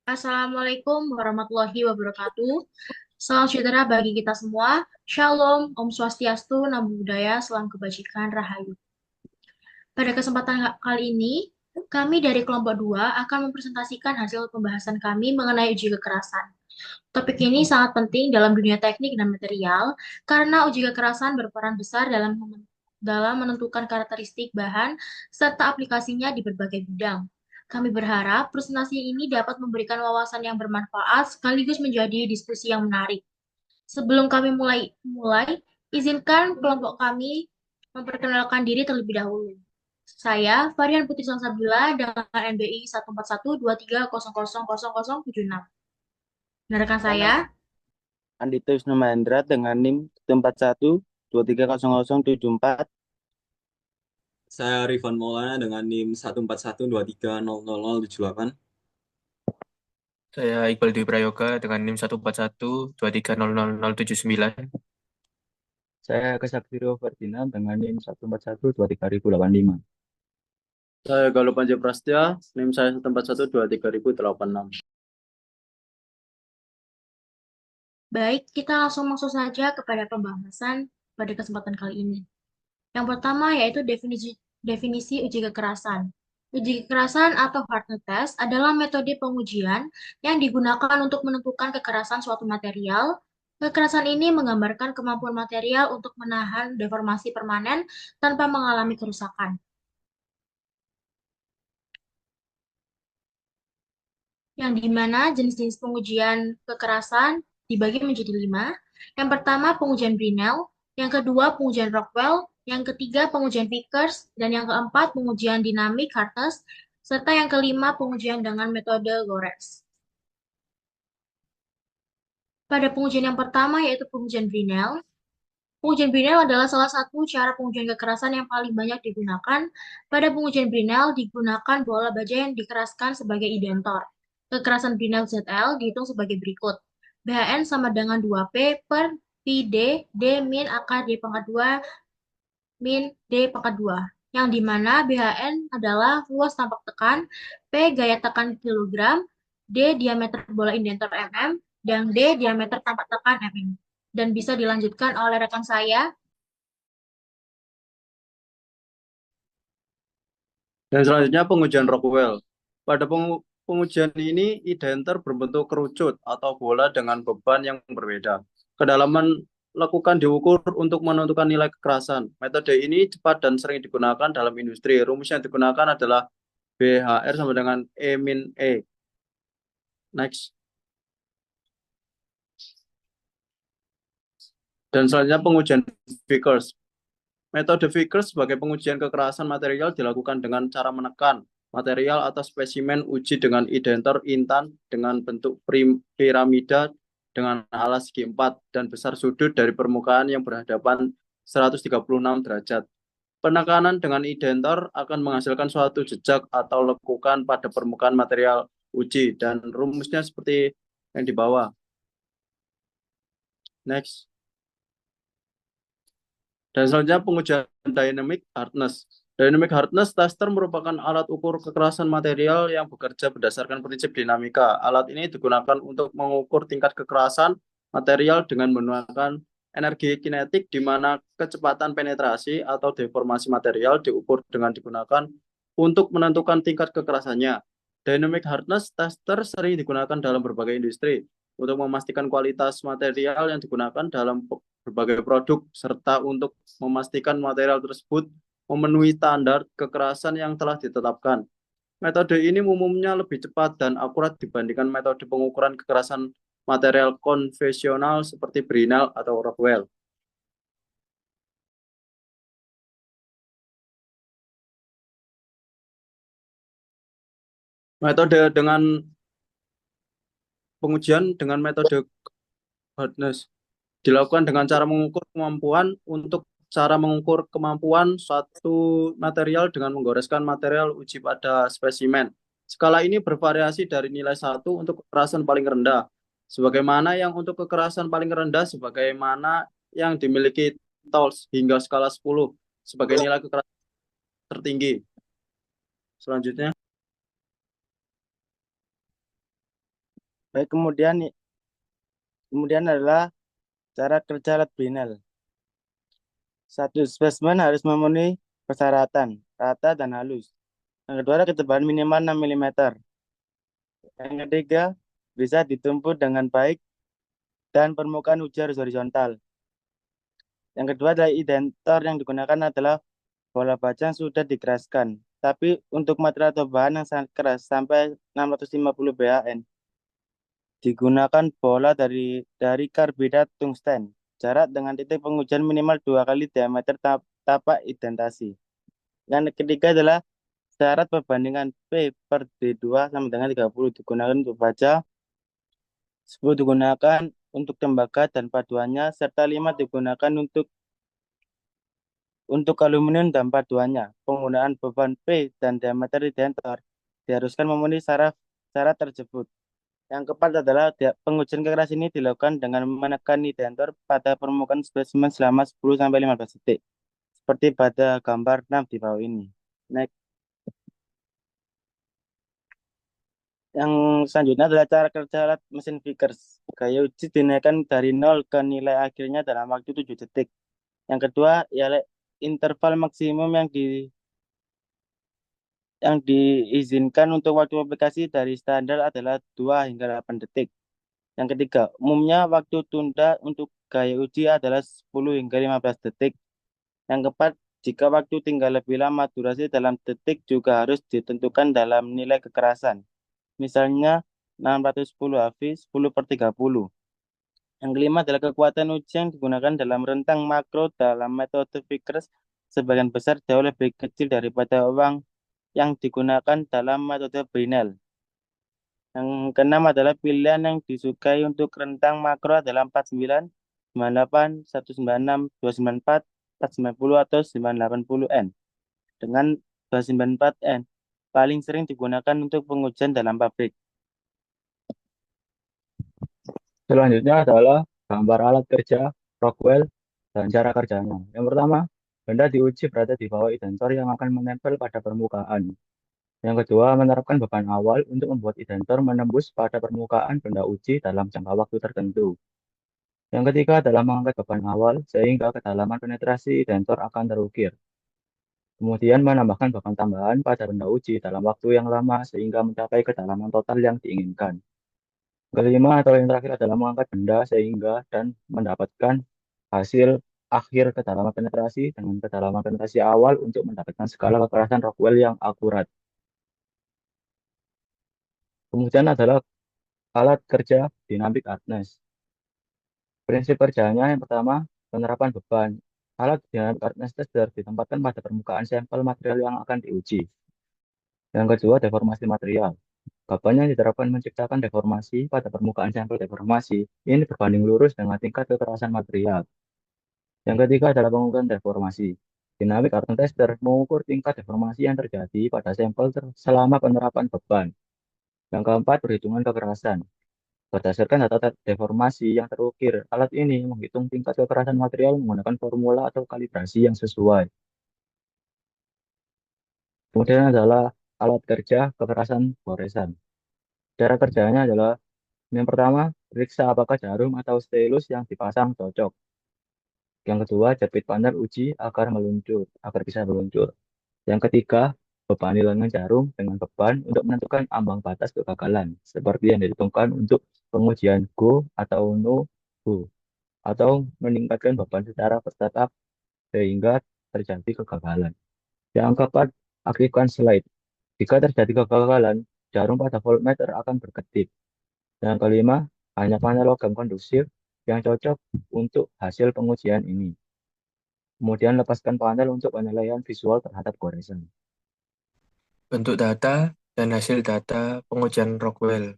Assalamualaikum warahmatullahi wabarakatuh. Salam sejahtera bagi kita semua. Shalom, Om Swastiastu, Namo Buddhaya, Salam Kebajikan, Rahayu. Pada kesempatan kali ini, kami dari kelompok 2 akan mempresentasikan hasil pembahasan kami mengenai uji kekerasan. Topik ini sangat penting dalam dunia teknik dan material karena uji kekerasan berperan besar dalam menentukan karakteristik bahan serta aplikasinya di berbagai bidang. Kami berharap presentasi ini dapat memberikan wawasan yang bermanfaat sekaligus menjadi diskusi yang menarik. Sebelum kami mulai, izinkan kelompok kami memperkenalkan diri terlebih dahulu. Saya, Varian Putri Salsabila dengan NBI 14123000076. Benarkah saya? Saya Andito Wisnu Mahendra dengan NIM 141230074. Saya Rifan Maulana dengan NIM 14123000078. Saya Iqbal Dwi Prayoga dengan NIM 14123000079. Saya Kesaktiro Ferdinand dengan NIM 141238085. Saya Galuh Panji Prasetya, NIM saya 141233086. Baik, kita langsung masuk saja kepada pembahasan pada kesempatan kali ini. Yang pertama yaitu definisi uji kekerasan. Uji kekerasan atau hardness test adalah metode pengujian yang digunakan untuk menentukan kekerasan suatu material. Kekerasan ini menggambarkan kemampuan material untuk menahan deformasi permanen tanpa mengalami kerusakan. Yang dimana jenis-jenis pengujian kekerasan dibagi menjadi 5. Yang pertama pengujian Brinell, yang kedua pengujian Rockwell, yang ketiga pengujian Vickers, dan yang keempat pengujian dinamik hardness, serta yang kelima pengujian dengan metode Goretz. Pada pengujian yang pertama yaitu pengujian Brinell. Pengujian Brinell adalah salah satu cara pengujian kekerasan yang paling banyak digunakan. Pada pengujian Brinell digunakan bola baja yang dikeraskan sebagai identor. Kekerasan Brinell ZL dihitung sebagai berikut. BHN sama dengan 2P per PD D min akar D pangkat 2 min D pangkat 2. Yang dimana BHN adalah luas tampak tekan, P gaya tekan kilogram, D diameter bola indentor mm, dan D diameter tampak tekan mm. Dan bisa dilanjutkan oleh rekan saya. Dan selanjutnya pengujian Rockwell. Pada pengujian ini, identer berbentuk kerucut atau bola dengan beban yang berbeda. Kedalaman lakukan diukur untuk menentukan nilai kekerasan. Metode ini cepat dan sering digunakan dalam industri. Rumus yang digunakan adalah BHR sama dengan E min E. Next. Dan selanjutnya pengujian Vickers. Metode Vickers sebagai pengujian kekerasan material dilakukan dengan cara menekan material atau spesimen uji dengan identor intan dengan bentuk piramida dengan alas segi 4 dan besar sudut dari permukaan yang berhadapan 136 derajat. Penekanan dengan identor akan menghasilkan suatu jejak atau lekukan pada permukaan material uji dan rumusnya seperti yang di bawah. Next. Dan selanjutnya pengujian dynamic hardness. Dynamic hardness tester merupakan alat ukur kekerasan material yang bekerja berdasarkan prinsip dinamika. Alat ini digunakan untuk mengukur tingkat kekerasan material dengan menggunakan energi kinetik di mana kecepatan penetrasi atau deformasi material diukur dengan digunakan untuk menentukan tingkat kekerasannya. Dynamic hardness tester sering digunakan dalam berbagai industri untuk memastikan kualitas material yang digunakan dalam berbagai produk, serta untuk memastikan material tersebut memenuhi standar kekerasan yang telah ditetapkan. Metode ini umumnya lebih cepat dan akurat dibandingkan metode pengukuran kekerasan material konvensional seperti Brinell atau Rockwell. Metode dengan pengujian dengan metode hardness dilakukan dengan cara mengukur kemampuan suatu material dengan menggoreskan material uji pada spesimen. Skala ini bervariasi dari nilai 1 untuk kekerasan paling rendah, sebagaimana yang untuk kekerasan paling rendah sebagaimana yang dimiliki TOLS hingga skala 10 sebagai nilai kekerasan tertinggi. Selanjutnya. Baik, kemudian adalah cara kerja alat Brinel. Satu, spesimen harus memenuhi persyaratan, rata dan halus. Yang kedua, ada ketebalan minimal 6 mm. Yang ketiga, bisa ditumpuk dengan baik dan permukaan uji harus horizontal. Yang kedua adalah indentor yang digunakan adalah bola baja yang sudah dikeraskan. Tapi untuk material atau bahan yang sangat keras sampai 650 BAN digunakan bola dari karbida tungsten. Jarak dengan titik pengujian minimal 2 kali diameter tapak indentasi. Yang ketiga adalah syarat perbandingan P per D2 sama dengan 30 digunakan untuk baja, 10 digunakan untuk tembaga dan paduannya, serta 5 digunakan untuk aluminium dan paduannya. Penggunaan beban P dan diameter indentor diharuskan memenuhi syarat tersebut. Yang keempat adalah pengujian keras ini dilakukan dengan menekan indentor pada permukaan spesimen selama 10-15 detik. Seperti pada gambar 6 di bawah ini. Next. Yang selanjutnya adalah cara kerja alat mesin Vickers. Gaya uji dinaikkan dari 0 ke nilai akhirnya dalam waktu 7 detik. Yang kedua ialah interval maksimum yang diizinkan untuk waktu aplikasi dari standar adalah 2 hingga 8 detik. Yang ketiga, umumnya waktu tunda untuk gaya uji adalah 10 hingga 15 detik. Yang keempat, jika waktu tinggal lebih lama, durasi dalam detik juga harus ditentukan dalam nilai kekerasan. Misalnya 610 HV 10 per 30. Yang kelima adalah kekuatan uji yang digunakan dalam rentang makro dalam metode Vickers sebagian besar jauh lebih kecil daripada uang yang digunakan dalam metode Brinell. Yang keenam adalah pilihan yang disukai untuk rentang makro adalah 49, 98, 196, 294, 490 atau 980N. Dengan 294N paling sering digunakan untuk pengujian dalam pabrik. Selanjutnya adalah gambar alat kerja Rockwell dan cara kerjanya. Yang pertama, benda diuji berada di bawah indentor yang akan menempel pada permukaan. Yang kedua, menerapkan beban awal untuk membuat indentor menembus pada permukaan benda uji dalam jangka waktu tertentu. Yang ketiga adalah mengangkat beban awal sehingga kedalaman penetrasi indentor akan terukir. Kemudian menambahkan beban tambahan pada benda uji dalam waktu yang lama sehingga mencapai kedalaman total yang diinginkan. Kelima atau yang terakhir adalah mengangkat benda sehingga dan mendapatkan hasil akhir kedalaman penetrasi dengan kedalaman penetrasi awal untuk mendapatkan skala kekerasan Rockwell yang akurat. Kemudian adalah alat kerja dynamic hardness. Prinsip kerjanya yang pertama, penerapan beban. Alat dynamic hardness tester ditempatkan pada permukaan sampel material yang akan diuji. Yang kedua, deformasi material. Beban yang diterapkan menciptakan deformasi pada permukaan sampel deformasi. Ini berbanding lurus dengan tingkat kekerasan material. Yang ketiga adalah pengukuran deformasi. Dynamic hardness tester mengukur tingkat deformasi yang terjadi pada sampel selama penerapan beban. Yang keempat, perhitungan kekerasan. Berdasarkan data deformasi yang terukir, alat ini menghitung tingkat kekerasan material menggunakan formula atau kalibrasi yang sesuai. Kemudian adalah alat kerja kekerasan goresan. Cara kerjanya adalah yang pertama, periksa apakah jarum atau stylus yang dipasang cocok. Yang kedua, jepit panel uji agar bisa meluncur. Yang ketiga, bebani lengan jarum dengan beban untuk menentukan ambang batas kegagalan, seperti yang ditentukan untuk pengujian go atau no go, atau meningkatkan beban secara bertahap sehingga terjadi kegagalan. Yang keempat, aktifkan slide. Jika terjadi kegagalan, jarum pada voltmeter akan berkedip. Yang kelima, hanya panel logam kondusif yang cocok untuk hasil pengujian ini. Kemudian lepaskan panel untuk penilaian visual terhadap goresan. Bentuk data dan hasil data pengujian Rockwell.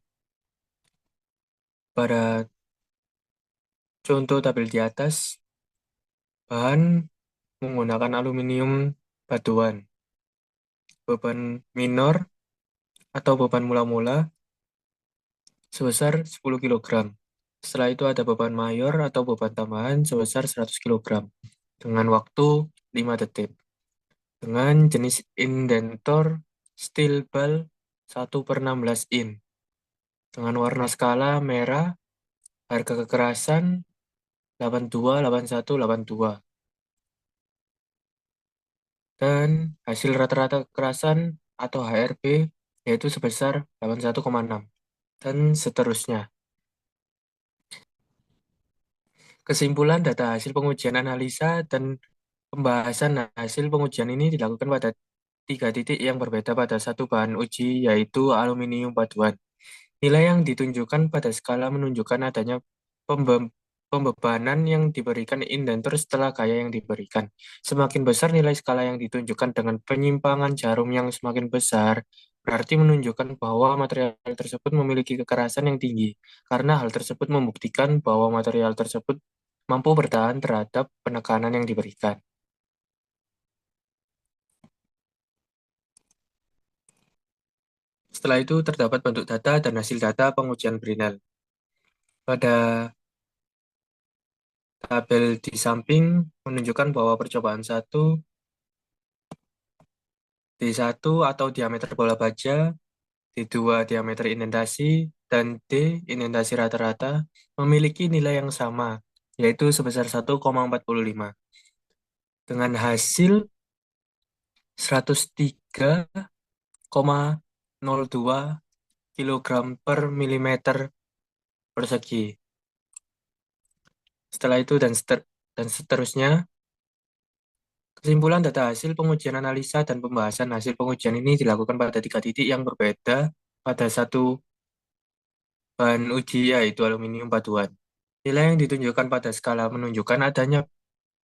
Pada contoh tabel di atas, bahan menggunakan aluminium batuan. Beban minor atau beban mula-mula sebesar 10 kg. Setelah itu ada beban mayor atau beban tambahan sebesar 100 kg dengan waktu 5 detik. Dengan jenis indentor steel ball 1/16 in. Dengan warna skala merah, harga kekerasan 82, 81, 82. Dan hasil rata-rata kekerasan atau HRP yaitu sebesar 81,6. Dan seterusnya. Kesimpulan data hasil pengujian analisa dan pembahasan hasil pengujian ini dilakukan pada 3 titik yang berbeda pada satu bahan uji, yaitu aluminium paduan. Nilai yang ditunjukkan pada skala menunjukkan adanya pembebanan yang diberikan indentur setelah gaya yang diberikan. Semakin besar nilai skala yang ditunjukkan dengan penyimpangan jarum yang semakin besar, berarti menunjukkan bahwa material tersebut memiliki kekerasan yang tinggi, karena hal tersebut membuktikan bahwa material tersebut mampu bertahan terhadap penekanan yang diberikan. Setelah itu terdapat bentuk data dan hasil data pengujian Brinell. Pada tabel di samping menunjukkan bahwa percobaan 1 D1 atau diameter bola baja, D2 diameter indentasi, dan D indentasi rata-rata memiliki nilai yang sama, yaitu sebesar 1,45. Dengan hasil 103,02 kg per milimeter persegi. Setelah itu dan seterusnya, kesimpulan data hasil pengujian analisa dan pembahasan hasil pengujian ini dilakukan pada 3 titik yang berbeda pada satu bahan uji, yaitu aluminium paduan. Nilai yang ditunjukkan pada skala menunjukkan adanya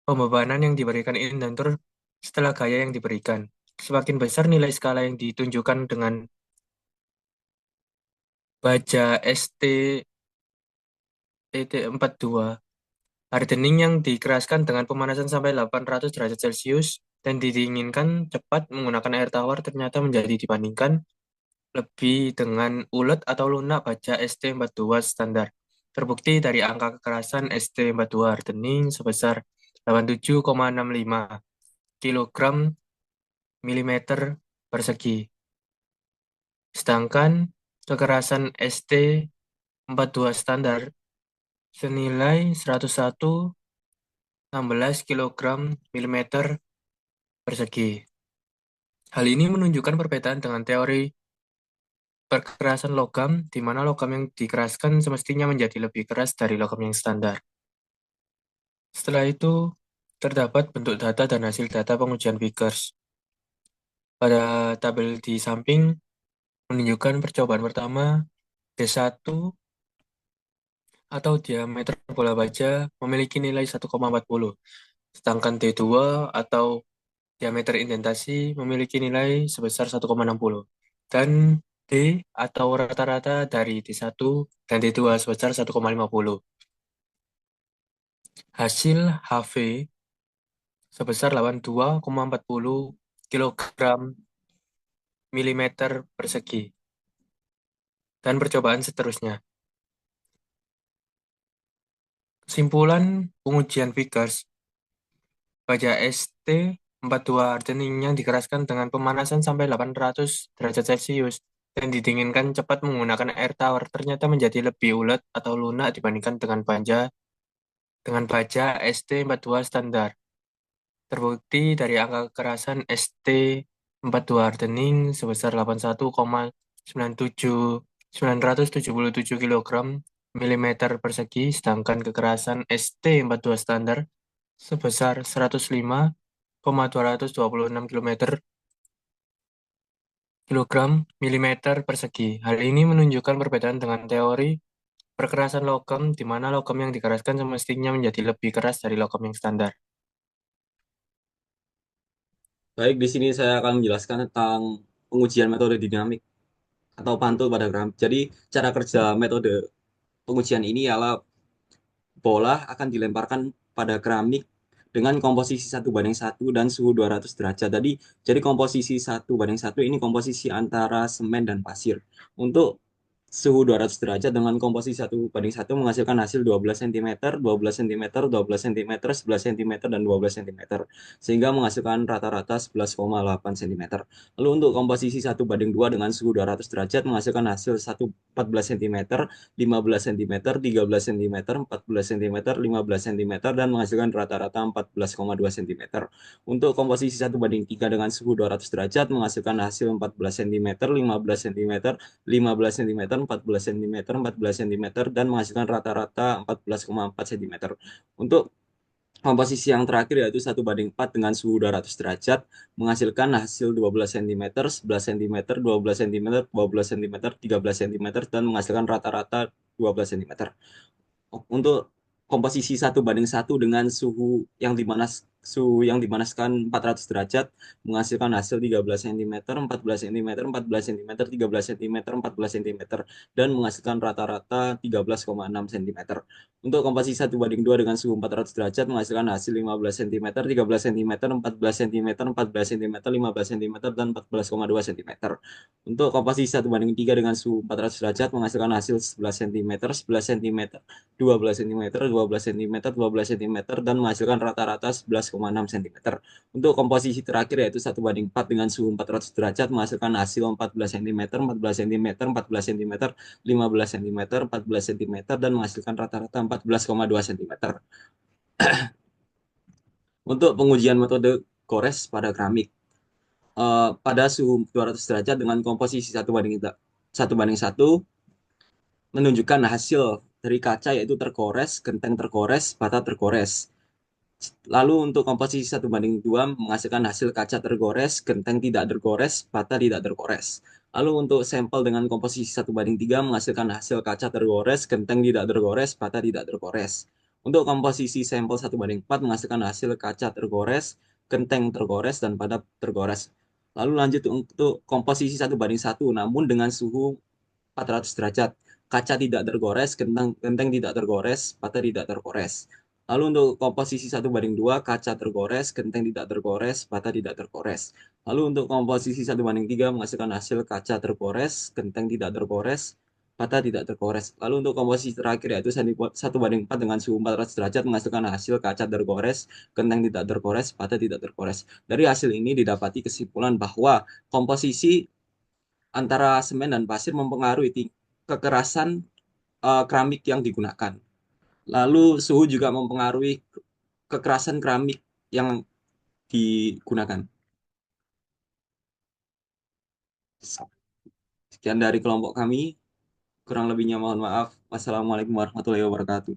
pembebanan yang diberikan indentur setelah gaya yang diberikan. Semakin besar nilai skala yang ditunjukkan dengan baja ST42 hardening yang dikeraskan dengan pemanasan sampai 800 derajat Celcius dan didinginkan cepat menggunakan air tawar ternyata menjadi dibandingkan lebih dengan ulet atau lunak baja ST42 standar. Terbukti dari angka kekerasan ST42 hardening sebesar 87,65 kg milimeter persegi. Sedangkan kekerasan ST42 standar senilai 101,16 kg milimeter persegi. Hal ini menunjukkan perbedaan dengan teori perkerasan logam, di mana logam yang dikeraskan semestinya menjadi lebih keras dari logam yang standar. Setelah itu, terdapat bentuk data dan hasil data pengujian Vickers. Pada tabel di samping, menunjukkan percobaan pertama, D1 atau diameter bola baja memiliki nilai 1,40, sedangkan D2 atau diameter indentasi memiliki nilai sebesar 1,60, dan D atau rata-rata dari D1 dan D2 sebesar 1,50. Hasil HV sebesar 82,40 kg milimeter persegi. Dan percobaan seterusnya. Kesimpulan pengujian Vickers. Baja ST42 hardening yang dikeraskan dengan pemanasan sampai 800 derajat Celcius dan didinginkan cepat menggunakan air tawar ternyata menjadi lebih ulet atau lunak dibandingkan dengan baja ST42 standar. Terbukti dari angka kekerasan ST42 hardening sebesar 81,977 kg milimeter persegi, sedangkan kekerasan ST42 standar sebesar 105,226 kg milimeter persegi. Hal ini menunjukkan perbedaan dengan teori perkerasan logam, di mana logam yang dikeraskan semestinya menjadi lebih keras dari logam yang standar. Baik, di sini saya akan menjelaskan tentang pengujian metode dinamik atau pantul pada keramik. Jadi, cara kerja metode pengujian ini ialah bola akan dilemparkan pada keramik dengan komposisi 1:1 dan suhu 200 derajat. Jadi komposisi 1:1 ini komposisi antara semen dan pasir. Untuk suhu 200 derajat dengan komposisi 1:1 menghasilkan hasil 12 cm, 12 cm, 12 cm, 11 cm, dan 12 cm. Sehingga menghasilkan rata-rata 11,8 cm. Lalu untuk komposisi 1:2 dengan suhu 200 derajat menghasilkan hasil 14 cm, 15 cm, 13 cm, 14 cm, 15 cm, dan menghasilkan rata-rata 14,2 cm. Untuk komposisi 1:3 dengan suhu 200 derajat menghasilkan hasil 14 cm, 15 cm, 15 cm, 14 cm, 14 cm, dan menghasilkan rata-rata 14,4 cm. Untuk komposisi yang terakhir yaitu 1:4 dengan suhu 200 derajat menghasilkan hasil 12 cm, 11 cm, 12 cm, 12 cm, 13 cm, dan menghasilkan rata-rata 12 cm. Untuk komposisi 1:1 dengan suhu yang dipanaskan 400 derajat menghasilkan hasil 13 cm, 14 cm, 14 cm, 13 cm, 14 cm, dan menghasilkan rata-rata 13,6 cm. Untuk komposisi 1:2 dengan suhu 400 derajat menghasilkan hasil 15 cm, 13 cm, 14 cm, 14 cm, 15 cm, dan 14,2 cm. Untuk komposisi 1:3 dengan suhu 400 derajat menghasilkan hasil 11 cm, 11 cm, 12 cm, 12 cm, 12 cm, dan menghasilkan rata-rata 11,6 cm. Untuk komposisi terakhir yaitu 1:4 dengan suhu 400 derajat menghasilkan hasil 14 cm, 14 cm, 14 cm, 15 cm, 14 cm, dan menghasilkan rata-rata 14,2 cm. Untuk pengujian metode gores pada keramik, pada suhu 200 derajat dengan komposisi 1:1 menunjukkan hasil dari kaca yaitu tergores, genteng tergores, bata tergores. Lalu untuk komposisi 1:2 menghasilkan hasil kaca tergores, genteng tidak tergores, bata tidak tergores. Lalu untuk sampel dengan komposisi 1:3 menghasilkan hasil kaca tergores, genteng tidak tergores, bata tidak tergores. Untuk komposisi sampel 1:4 menghasilkan hasil kaca tergores, genteng tergores, dan bata tergores. Lalu lanjut untuk komposisi 1:1 namun dengan suhu 400 derajat. Kaca tidak tergores, genteng tidak tergores, bata tidak tergores. Lalu untuk komposisi 1:2, kaca tergores, genteng tidak tergores, bata tidak tergores. Lalu untuk komposisi 1:3 menghasilkan hasil kaca tergores, genteng tidak tergores, bata tidak tergores. Lalu untuk komposisi terakhir yaitu 1:4 dengan suhu 400 derajat menghasilkan hasil kaca tergores, genteng tidak tergores, bata tidak tergores. Dari hasil ini didapati kesimpulan bahwa komposisi antara semen dan pasir mempengaruhi kekerasan keramik yang digunakan. Lalu suhu juga mempengaruhi kekerasan keramik yang digunakan. Sekian dari kelompok kami. Kurang lebihnya mohon maaf. Wassalamualaikum warahmatullahi wabarakatuh.